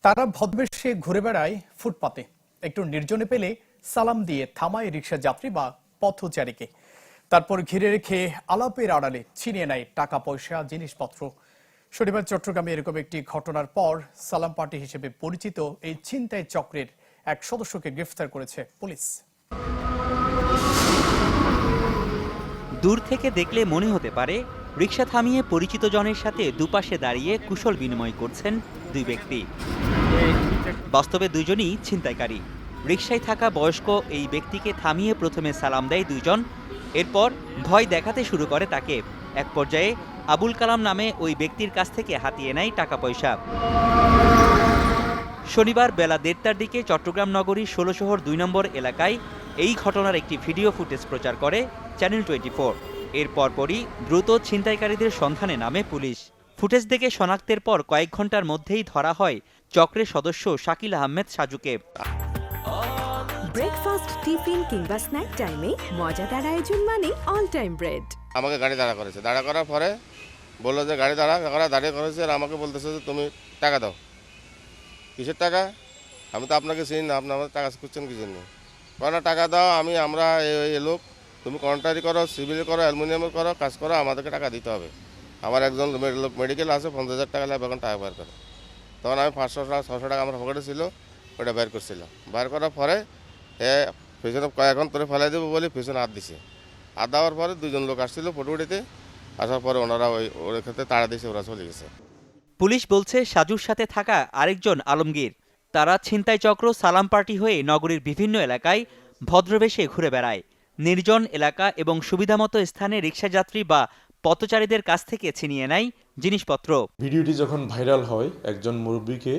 তারা ভদ্রবেশে ঘুরে বেড়ায় ফুটপাতে, একটু নির্জনে পেলে সালাম দিয়ে থামায় রিকশা যাত্রী বা পথচারীকে। তারপর ঘিরে রেখে আলাপের আড়ালে ছিনিয়ে নেয় টাকা পয়সা, জিনিসপত্র। শনিবার চট্টগ্রামে এরকম একটি ঘটনার পর সালাম পার্টি হিসেবে পরিচিত এই ছিনতাই চক্রের এক সদস্যকে গ্রেফতার করেছে পুলিশ। দূর থেকে দেখলে মনে হতে পারে রিকশা থামিয়ে পরিচিত জনের সাথে দুপাশে দাঁড়িয়ে কুশল বিনিময় করছেন দুই ব্যক্তি। বাস্তবে দুজনই ছিনতাইকারী। রিকশায় থাকা বয়স্ক এই ব্যক্তিকে থামিয়ে প্রথমে সালাম দেয় দুইজন, এরপর ভয় দেখাতে শুরু করে তাকে। এক পর্যায়ে আবুল কালাম নামে ওই ব্যক্তির কাছ থেকে হাতিয়ে নেয় টাকা পয়সা। শনিবার বেলা 1:30টার দিকে চট্টগ্রাম নগরীর ১৬ শহর ২ নম্বর এলাকায় এই ঘটনার একটি ভিডিও ফুটেজ প্রচার করে চ্যানেল 24। এর পরপরই দ্রুত ছিনতাইকারীদের সন্ধানে নামে পুলিশ। ফুটেজ দেখে শনাক্তের পর কয়েক ঘন্টার মধ্যেই ধরা হয় চক্রের সদস্য শাকিল আহমেদ সাজুকে। ব্রেকফাস্ট, টিফিন কিংবা স্ন্যাক টাইমে মজাদার আয়োজন মানে অল টাইম ব্রেড। আমাকে গাড়ি দাঁড়া করেছে, দাঁড়া করার পরে বললো যে গাড়ি দাঁড়িয়ে করেছে, আর আমাকে বলতেছে যে তুমি টাকা দাও। কিসের টাকা? আমি তো আপনাকে চিনি না, আপনি আমাদের টাকা খুঁজছেন কি জন্য? কেন টাকা দাও, আমরা এই লোক, তুমি কন্ট্রাক্টরি করো, সিভিল করো, অ্যালুমিনিয়ামের করো, কাজ করো, আমাদেরকে টাকা দিতে হবে। আমার একজন লোক মেডিকেল আছে, 50,000 টাকা লাগবে, এখন টাকা বের করে। তখন আমি 500 টাকা 600 টাকা আমার পকেটে ছিল, ওটা বের করছিলাম। বের করার পরে পিছনে কয়েকক্ষণ তোরে ফেলাই দেবো বলে পিছনে হাত দিছে। হাত দেওয়ার পরে দুজন লোক আসছিল ফটোটিতে, আসার পরে ওনারা ওর ক্ষেত্রে তাড়া দিয়েছে, ওরা চলে গেছে। পুলিশ বলছে সাজুর সাথে থাকা আরেকজন আলমগীর। তারা ছিনতাই চক্র সালাম পার্টি হয়ে নগরীর বিভিন্ন এলাকায় ভদ্রবেশে ঘুরে বেড়ায়। নির্জন এলাকা এবং সুবিধামতো স্থানে রিকশাযাত্রী বা পথচারীদের কাছ থেকে ছিনিয়ে নেয় জিনিসপত্র। ভিডিওটি যখন ভাইরাল হয়, একজন মুরব্বীকে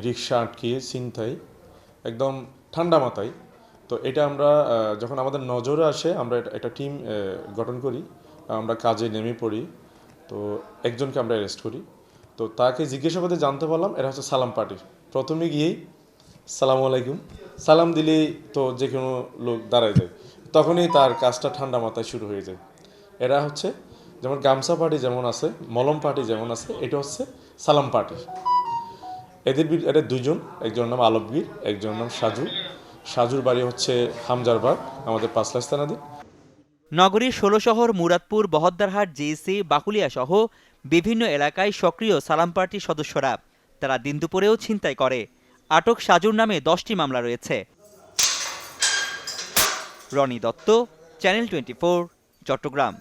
রিকশা আটকিয়ে ছিনতাই একদম ঠান্ডা মাথায়, তো এটা আমরা যখন আমাদের নজরে আসে আমরা একটা টিম গঠন করি, আমরা কাজে নেমে পড়ি। তো একজনকে আমরা অ্যারেস্ট করি। তো তাকে জিজ্ঞাসাবাদে জানতে পারলাম এরা হচ্ছে সালাম পার্টির। প্রথমে গিয়েই সালামু আলাইকুম সালাম দিলেই তো যে কোনো লোক দাঁড়ায় যায়, তখনই তার কাজটা ঠান্ডা মাথায় শুরু হয়ে যায়। এরা হচ্ছে যেমন গামছা পার্টি যেমন আছে, মলম পার্টি যেমন আছে, এটা হচ্ছে সালাম পার্টি। এদের দুজন, একজনের নাম আলমগীর, একজনের নাম সাজু। সাজুর বাড়ি হচ্ছে হামজারবাগ, আমাদের পাঁচলাইশ থানাধীন। নগরীর ১৬ শহর, মুরাদপুর, বহদ্দারহাট, জেএসি, বাকুলিয়া সহ বিভিন্ন এলাকায় সক্রিয় সালাম পার্টির সদস্যরা। তারা দিনদুপুরেও ছিনতাই করে। আটক সাজুর নামে 10টি মামলা রয়েছে। রনি দত্ত, চ্যানেল 24, চট্টগ্রাম।